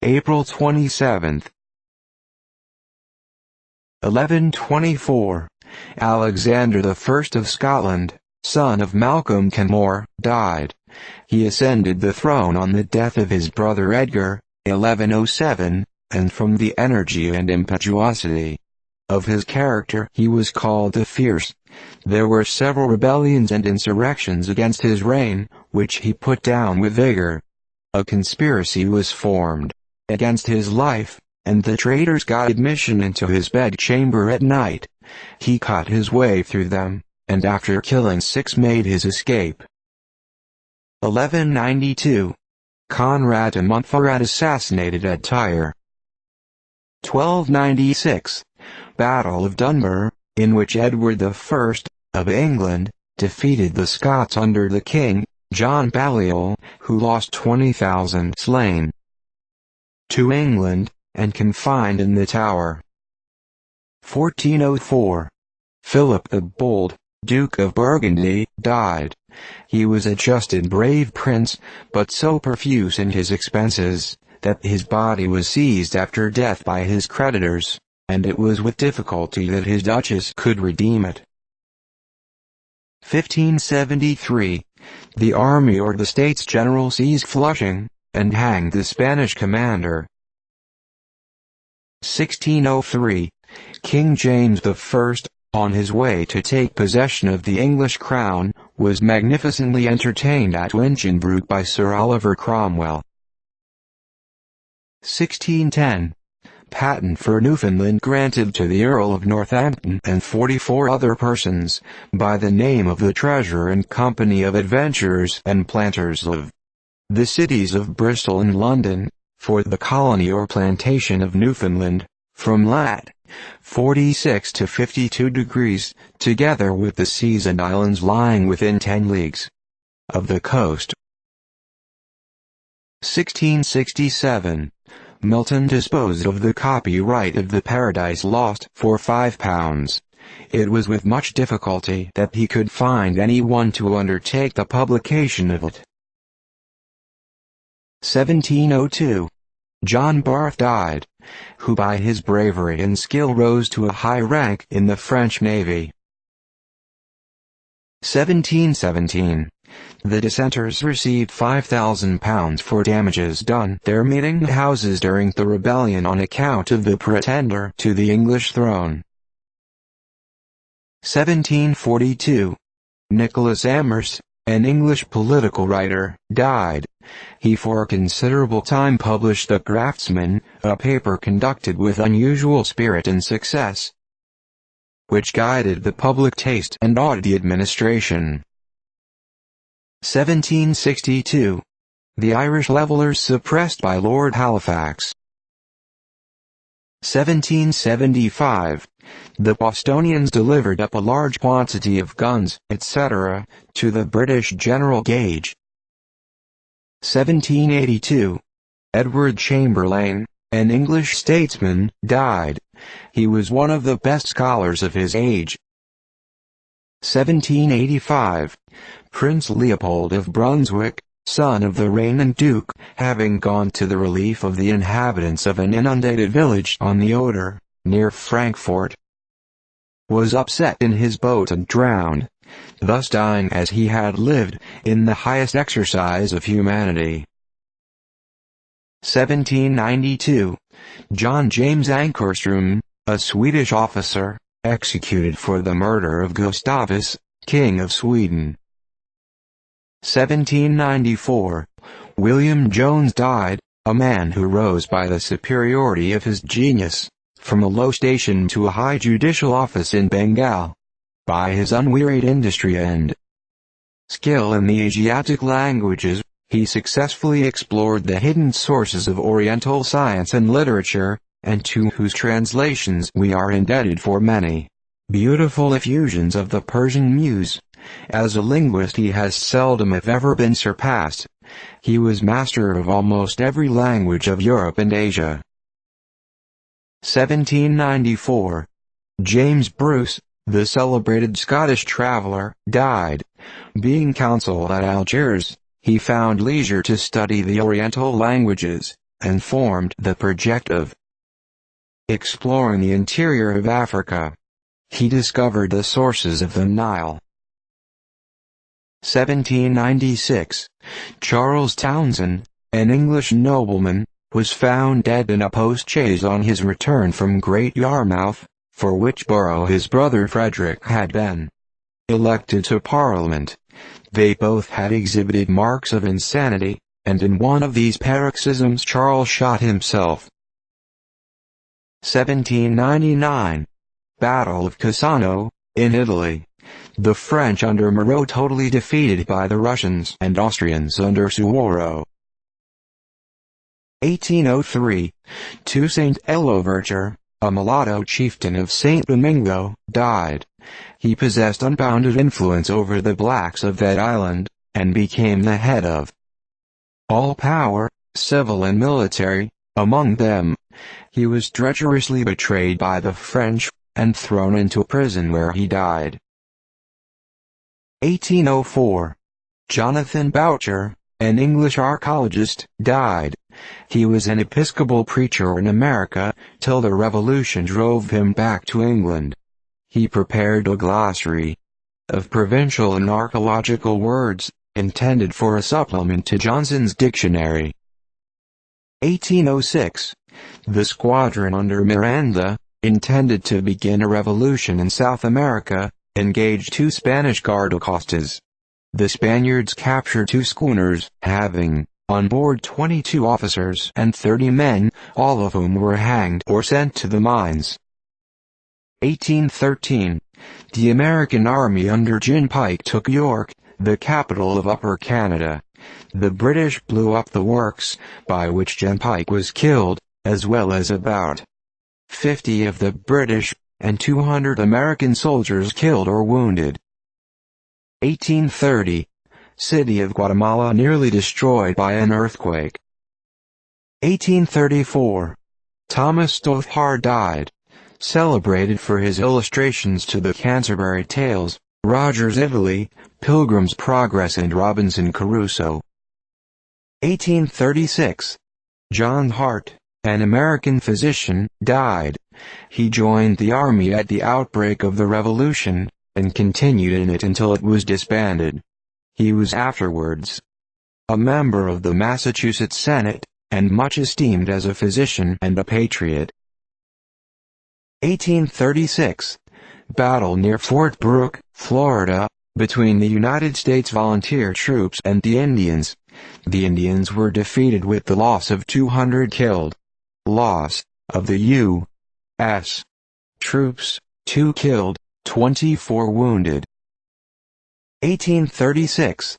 April 27. 1124. Alexander I of Scotland, son of Malcolm Canmore, died. He ascended the throne on the death of his brother Edgar, 1107, and from the energy and impetuosity of his character he was called the Fierce. There were several rebellions and insurrections against his reign, which he put down with vigor. A conspiracy was formed against his life, and the traitors got admission into his bedchamber at night. He cut his way through them, and after killing 6 made his escape. 1192. Conrad de Montferrat assassinated at Tyre. 1296. Battle of Dunbar, in which Edward I of England defeated the Scots under the king, John Balliol, who lost 20,000 slain to England, and confined in the Tower. 1404. Philip the Bold, Duke of Burgundy, died. He was a just and brave prince, but so profuse in his expenses, that his body was seized after death by his creditors, and it was with difficulty that his duchess could redeem it. 1573. The army or the States General seized Flushing, and hanged the Spanish commander. 1603. King James I, on his way to take possession of the English crown, was magnificently entertained at Hinchinbrook by Sir Oliver Cromwell. 1610. Patent for Newfoundland granted to the Earl of Northampton and 44 other persons, by the name of the Treasurer and Company of Adventurers and Planters of the cities of Bristol and London, for the colony or plantation of Newfoundland, from lat. 46 to 52 degrees, together with the seas and islands lying within 10 leagues of the coast. 1667. Milton disposed of the copyright of the Paradise Lost for £5. It was with much difficulty that he could find anyone to undertake the publication of it. 1702. John Barth died, who by his bravery and skill rose to a high rank in the French Navy. 1717. The dissenters received £5,000 for damages done their meeting houses during the rebellion on account of the pretender to the English throne. 1742. Nicholas Amherst, an English political writer, died. He for a considerable time published The Craftsman, a paper conducted with unusual spirit and success, which guided the public taste and awed the administration. 1762. The Irish Levellers suppressed by Lord Halifax. 1775. The Bostonians delivered up a large quantity of guns, etc., to the British General Gage. 1782. Edward Chamberlain, an English statesman, died. He was one of the best scholars of his age. 1785. Prince Leopold of Brunswick, son of the reigning duke, having gone to the relief of the inhabitants of an inundated village on the Oder, near Frankfurt, was upset in his boat and drowned, thus dying as he had lived, in the highest exercise of humanity. 1792. John James Ankerström, a Swedish officer, executed for the murder of Gustavus, King of Sweden. 1794. William Jones died, a man who rose by the superiority of his genius, from a low station to a high judicial office in Bengal. By his unwearied industry and skill in the Asiatic languages, he successfully explored the hidden sources of Oriental science and literature, and to whose translations we are indebted for many beautiful effusions of the Persian muse. As a linguist he has seldom if ever been surpassed. He was master of almost every language of Europe and Asia. 1794. James Bruce, the celebrated Scottish traveller, died. Being consul at Algiers, he found leisure to study the Oriental languages, and formed the project of exploring the interior of Africa. He discovered the sources of the Nile. 1796. Charles Townshend, an English nobleman, was found dead in a post-chaise on his return from Great Yarmouth, for which borough his brother Frederick had been elected to Parliament. They both had exhibited marks of insanity, and in one of these paroxysms Charles shot himself. 1799. Battle of Cassano, in Italy. The French under Moreau totally defeated by the Russians and Austrians under Suwarrow. 1803. Toussaint L'Ouverture, a mulatto chieftain of St. Domingo, died. He possessed unbounded influence over the blacks of that island, and became the head of all power, civil and military, among them. He was treacherously betrayed by the French, and thrown into prison where he died. 1804. Jonathan Boucher, an English archaeologist, died. He was an Episcopal preacher in America, till the Revolution drove him back to England. He prepared a glossary of provincial and archaeological words, intended for a supplement to Johnson's dictionary. 1806. The squadron under Miranda, intended to begin a revolution in South America, engaged 2 Spanish guardacostas. The Spaniards captured 2 schooners, having on board 22 officers and 30 men, all of whom were hanged or sent to the mines. 1813. The American army under Jim Pike took York, the capital of Upper Canada. The British blew up the works, by which Jim Pike was killed, as well as about 50 of the British, and 200 American soldiers killed or wounded. 1830. City of Guatemala nearly destroyed by an earthquake. 1834. Thomas Stothard died. Celebrated for his illustrations to the Canterbury Tales, Roger's Italy, Pilgrim's Progress and Robinson Crusoe. 1836. John Hart, an American physician, died. He joined the army at the outbreak of the Revolution, and continued in it until it was disbanded. He was afterwards a member of the Massachusetts Senate, and much esteemed as a physician and a patriot. 1836. Battle near Fort Brooke, Florida, between the United States volunteer troops and the Indians. The Indians were defeated with the loss of 200 killed. Loss of the U.S. troops, 2 killed, 24 wounded. 1836.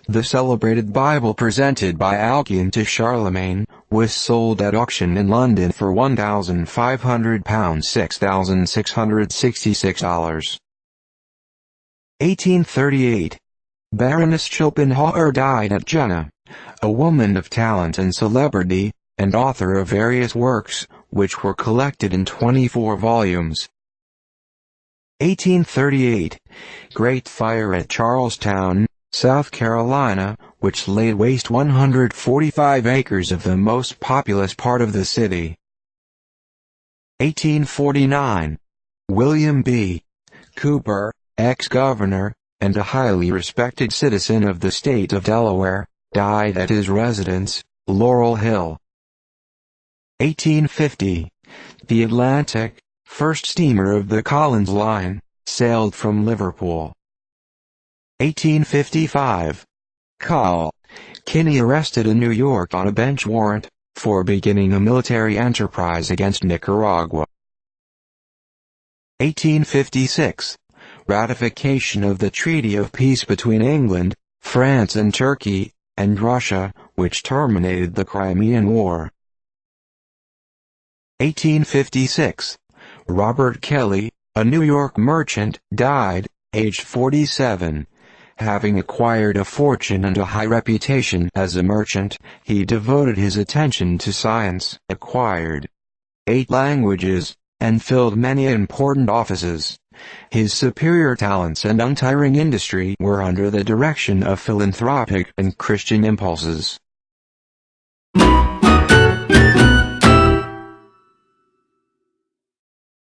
The celebrated Bible presented by Alcuin to Charlemagne, was sold at auction in London for £1,500, $6,666. 1838. Baroness Schopenhauer died at Jena, a woman of talent and celebrity, and author of various works, which were collected in 24 volumes. 1838. Great fire at Charlestown, South Carolina, which laid waste 145 acres of the most populous part of the city. 1849. William B. Cooper, ex-governor, and a highly respected citizen of the state of Delaware, died at his residence, Laurel Hill. 1850. The Atlantic, first steamer of the Collins Line, sailed from Liverpool. 1855. Col. Kinney arrested in New York on a bench warrant, for beginning a military enterprise against Nicaragua. 1856. Ratification of the Treaty of Peace between England, France and Turkey, and Russia, which terminated the Crimean War. 1856. Robert Kelly, a New York merchant, died, aged 47. Having acquired a fortune and a high reputation as a merchant, he devoted his attention to science, acquired 8 languages, and filled many important offices. His superior talents and untiring industry were under the direction of philanthropic and Christian impulses.